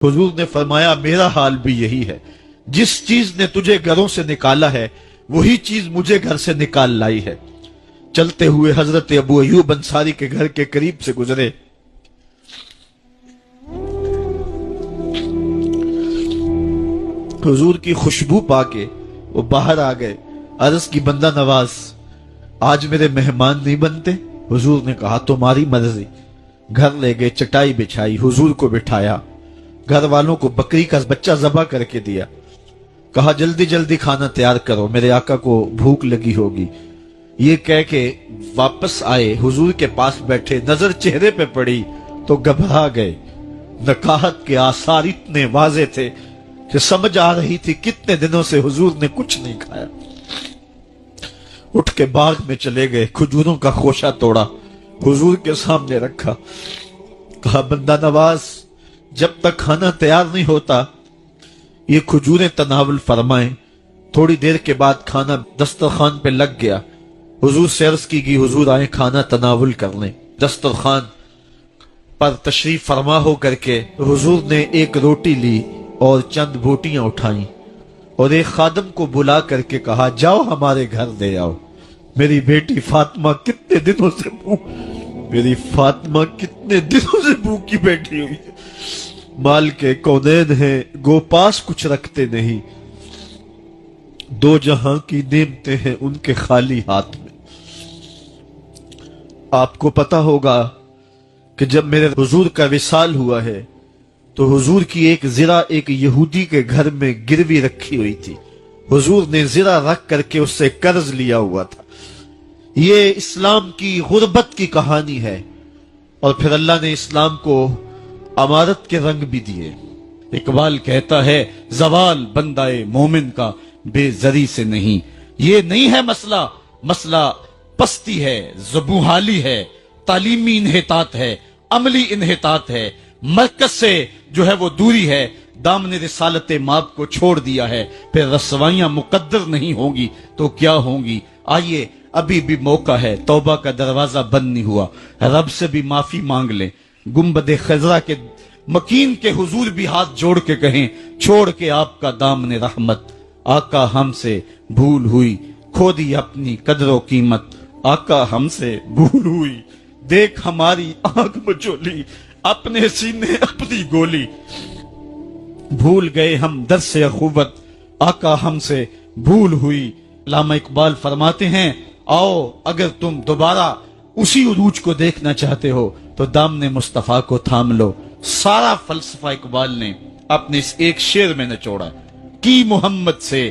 हुजूर ने फरमाया मेरा हाल भी यही है, जिस चीज ने तुझे घरों से निकाला है वही चीज मुझे घर से निकाल लाई है। चलते हुए हजरत अबू अय्यूब अंसारी के घर के करीब से गुजरे। हुजूर की खुशबू पाके वो बाहर आ गए। अर्ज की बंदा नवाज, आज मेरे मेहमान नहीं बनते? हुजूर ने कहा तुम्हारी मर्जी। घर ले गए, चटाई बिछाई, हुजूर को बिठाया, घर वालों को बकरी का बच्चा ज़बा करके दिया। कहा जल्दी जल्दी खाना तैयार करो, मेरे आका को भूख लगी होगी। ये कह के वापस आए, हुजूर के पास बैठे, नजर चेहरे पे पड़ी तो घबरा गए। नकाहत के आसार इतने वाजे थे कि समझ आ रही थी कितने दिनों से हुजूर ने कुछ नहीं खाया। उठ के बाग में चले गए, खजूरों का खोशा तोड़ा, हुजूर के सामने रखा। कहा बंदा नवाज, जब तक खाना तैयार नहीं होता ये खजूरें तनावुल फरमाएं। थोड़ी देर के बाद खाना दस्तरखान पे लग गया। हुजूर से अर्ज की गई हुजूर आए खाना तनावुल कर लें। दस्तरखान पर तशरीफ फरमा हो करके हुजूर ने एक रोटी ली और चंद बोटियां उठाई और एक खादम को बुला करके कहा जाओ हमारे घर दे आओ। मेरी बेटी फातिमा कितने दिनों से मेरी फातिमा कितने दिनों से भूखी बैठी हुई है। माल के कौनैन है, गोपास कुछ रखते नहीं, दो जहां की नेमतें हैं उनके खाली हाथ में। आपको पता होगा कि जब मेरे हुजूर का विसाल हुआ है तो हुजूर की एक ज़रा एक यहूदी के घर में गिरवी रखी हुई थी। हुजूर ने ज़रा रख करके उससे कर्ज लिया हुआ था। ये इस्लाम की गुर्बत की कहानी है और फिर अल्लाह ने इस्लाम को अमारत के रंग भी दिए। इकबाल कहता है जवाल बंदाए मोमिन का बेजरी से नहीं। ये नहीं है मसला, मसला पस्ती है, ज़बूहाली है, तालीमी इन्हितात है, अमली इन्हितात है, मरकज से जो है वो दूरी है। दामने रिसालत माप को छोड़ दिया है, फिर रसवाइयां मुकद्दर नहीं होंगी तो क्या होंगी। आइए अभी भी मौका है, तौबा का दरवाजा बंद नहीं हुआ, रब से भी माफी मांग लें। गुंबद खजरा के मकीन के हुजूर भी हाथ जोड़ के कहें छोड़ के आपका दामने रहमत। आका हमसे भूल हुई, खो दी अपनी कदरो कीमत। आका हमसे भूल हुई, देख हमारी आंख मचोली, अपने सीने अपनी गोली। भूल गए हम दर से अखुवत, आका हमसे भूल हुई। अल्लामा इकबाल फरमाते हैं आओ अगर तुम दोबारा उसी उरूज को देखना चाहते हो तो दामने मुस्तफा को थाम लो। सारा फलसफा इकबाल ने अपने इस एक शेर में निचोड़ा कि मोहम्मद से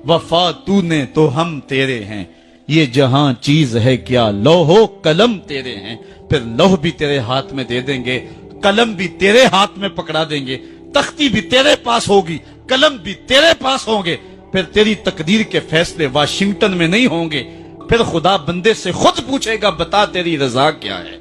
वफा तूने तो हम तेरे हैं। ये जहां चीज है क्या लौहो कलम तेरे हैं। फिर लौह भी तेरे हाथ में दे देंगे, कलम भी तेरे हाथ में पकड़ा देंगे, तख्ती भी तेरे पास होगी, कलम भी तेरे पास होंगे। फिर तेरी तकदीर के फैसले वाशिंगटन में नहीं होंगे। फिर खुदा बंदे से खुद पूछेगा बता तेरी रजा क्या है।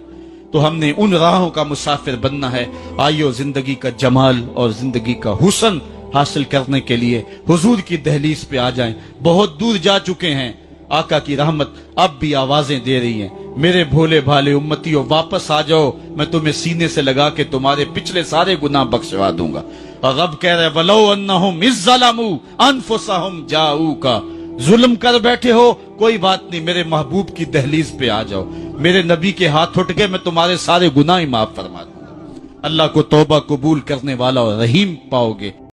तो हमने उन राहों का मुसाफिर बनना है। आइयो जिंदगी का जमाल और जिंदगी का हुस्न हासिल करने के लिए हुजूर की दहलीज पे आ जाएं। बहुत दूर जा चुके हैं, आका की रहमत अब भी आवाजें दे रही हैं। मेरे भोले भाले उम्मतियों वापस आ जाओ, मैं तुम्हें सीने से लगा के तुम्हारे पिछले सारे गुनाह बख्शवा दूंगा। और रब कह रहे वलो अन्नहुम इज़्ज़लमू अनफुसहुम जाऊका। जुल्म कर बैठे हो कोई बात नहीं, मेरे महबूब की दहलीज पे आ जाओ। मेरे नबी के हाथ उठ के मैं तुम्हारे सारे गुनाह ही माफ फरमा दूंगा। अल्लाह को तौबा कबूल करने वाला और रहीम पाओगे।